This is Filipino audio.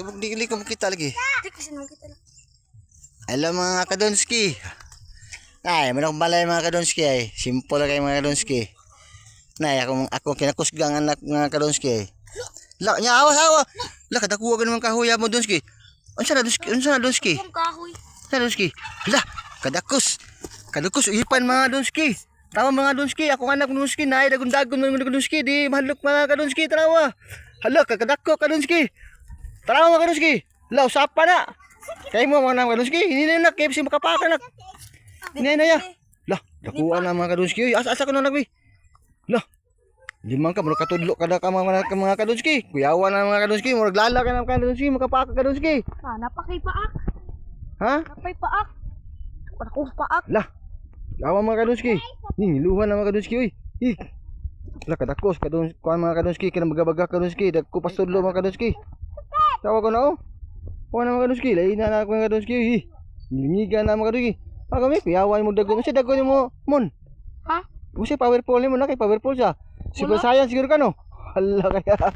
Hindi ko makita lagi. Di kasi naman kita lang. Alam mga kadonski. Ay, manok balay mga kadonski ay. Simple kay mga kadonski. Nay, ako kinakusgang anak mga kadonski ay. La, nya awas. La, kadakuha ka naman kahuya mo donski. Unsa na donski? Yung kahoy. Sa donski. La, Kadakus uhipan mga donski. Tawa mga donski, ako anak donski, nay dagon-dagon mga donski, di mahalok mga kadonski, tarawa. Hala, kadako kadonski. Tarawa mga kadonski. La, usapa na. Kay mo mga kadonski, hindi na KFC makapaka na. Hindi na ya. La, dakuha na mga kadonski. Asa ko na nagbi. La, limang ka, murag katudlo kada ka mga kadonski. Kuyawan na mga kadonski, murag lala ka na mga kadonski, makapaka kadonski. Napakay paak. Ha? Napay paak. Ako paak. La, lawa mga kadonski. Niluhan na mga kadonski, uy. La, kadakos, kuha mga kadonski, kinamaga-baga kadonski, dagko pastudlo mga kadonski. Tawa ko na, oh. Kuha na mga kadonski, lain na ako mga kadonski, Ngilingigan na mga kadonski. Kami, kuyawan mo dagon. Kasi dagon mo, mon. Ha? Kasi powerful mo na kay powerful siya. Super science siguro ka no? Hala kaya.